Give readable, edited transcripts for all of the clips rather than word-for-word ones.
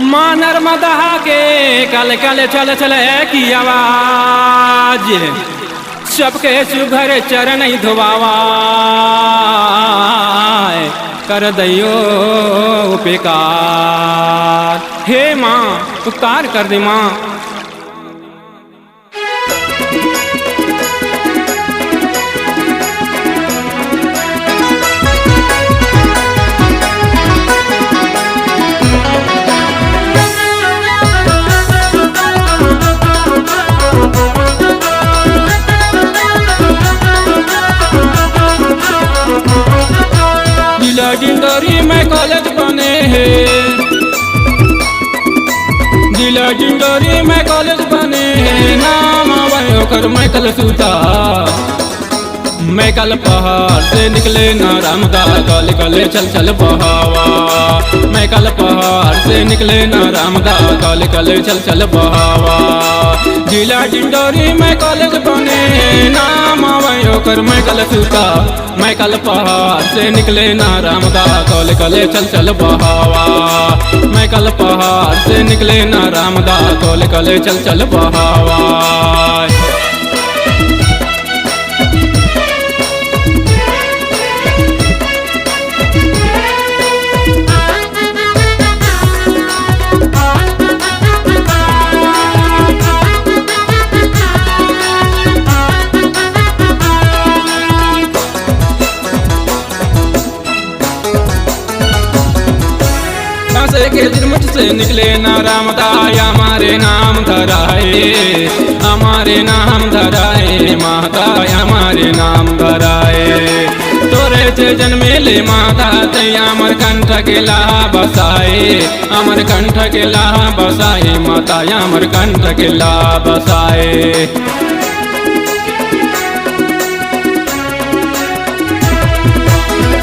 माँ नर्मदा के कल कल चल चल की आवाज, सबके सुघर चरण धोवावा कर दैयो उपकार। हे माँ उपकार कर दे माँ। डिंडोरी में कॉलेज बने हैं, जिला डिंडोरी में कॉलेज बने हैं। नाम आवे ओकर मैं कल सूता, मैं कल पहाड़ से निकले ना रामदा कल कल चल चल बहावा। मैं कल पहाड़ से निकले ना रामदा कल कल चल चल बहावा। जिला डिंडोरी में कॉलेज बने हैं। नाम आवे ओकर मैं कल सूता, मैं कल पहाड़ से निकले ना रामदा कल कल चल चल बहावा। मैं कल पहाड़ से निकले ना रामदा कल कल चल चल बहावा। के जुर्मट से निकले ना रामदा हमारे नाम धराए, हमारे नाम धराए माता हमारे नाम धराए। तोरे से जन्मे ले माता तैया अमर कंठ के लाहा बसाए, अमर कंठ के लाहा बसाए माता अमर कंठ के लाहा बसाए।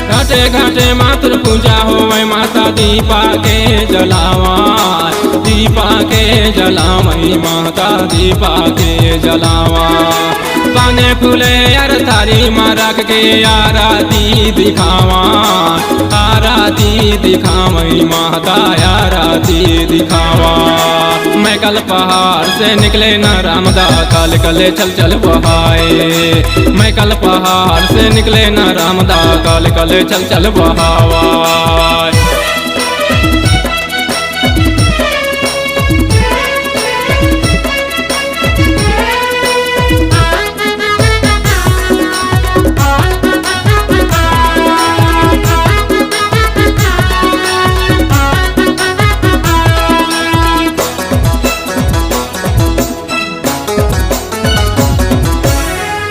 घाटे घाटे मातृ पूजा होवे माता दीपा के जलावा, दीपा के जलावई माता दीपा के जलावा। पाने फूले यार थारी माँ रख के आरती दिखावा, आरती दिखावई माता आरती दिखावा। मैं कल पहाड़ से निकले ना रामदा कल कल चल चल बहाए। मैं कल पहाड़ से निकले ना रामदा कल कल चल चल बहावा।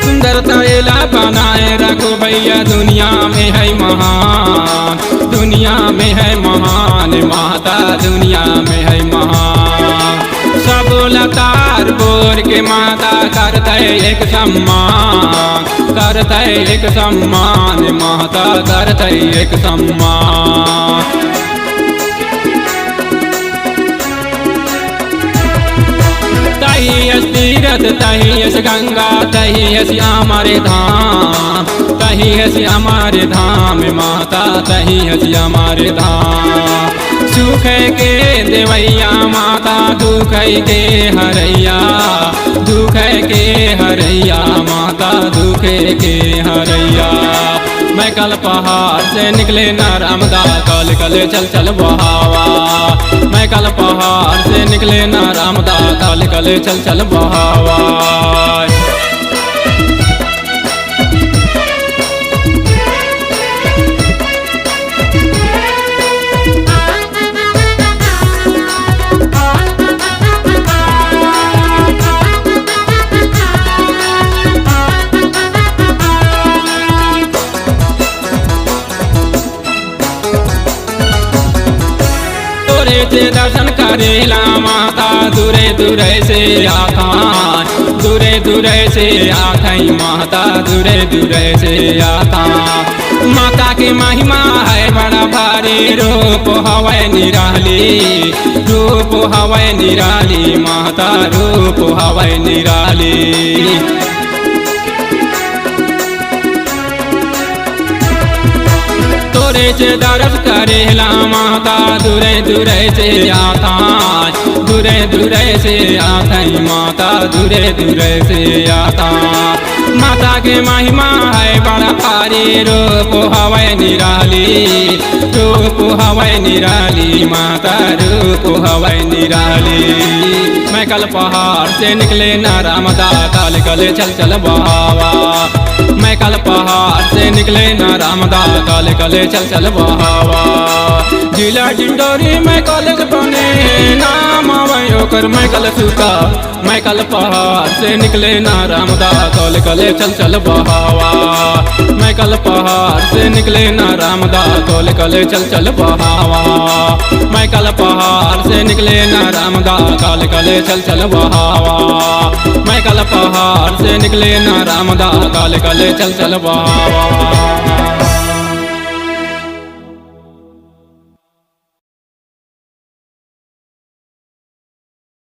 सुंदरता बनाए रखो भैया दुनिया में है महान, दुनिया में है महान माता दुनिया में है महान। सब लतार बोर के माता करते एक सम्मान, करते एक सम्मान माता करते एक सम्मान। तही यस तीरथ तही यस गंगा तही यस हमारे धाम, तही यस हमारे धाम माता तही यस हमारे धाम। सुख के देवैया माता दुख के हरैया, दुख के हरैया माता दुख के हरैया। मैं कल पहाड़ से निकले ना रामदा कल कल चल चल बहावा। मैं कल पहाड़ से निकले ना रामदा कल कल चल चल बहावा। से दर्शन करेला माता दूरे दूरे से आता, दूरे दूरे से आता माता दूरे दूरे से आता। माता की महिमा है बड़ा भारी रूप हवै निराली, रूप हवै निराली माता रूप हवै निराली। तोरे से दर्श करेला माता दूरे दूरे से आता दूरे दूरे से आता माता दूरे दूरे से आता माता के महिमा है बड़ा भारी रूप हवै निराली रूप हवै निराली माता रूप हवै निराली। मैं कल पहाड़ से निकले ना रामदा काल कले चल चल बहावा मैं कल पहाड़ से निकले ना रामदा काल कले चल चल बहावा। जिला डिंडोरी में कॉलेज बने नाम कर मैं कल सुता मैं कल पहाड़ से निकले ना रामदा काल कले चल चल बहावा मैं कल पहाड़ से निकले ना रामदा काल कले चल चल बहावा मैं कल पहाड़ से निकले ना रामदा काल कले चल चल बहावा मैं कल पहाड़ से निकले ना रामदा काल कले चल चल बहावा।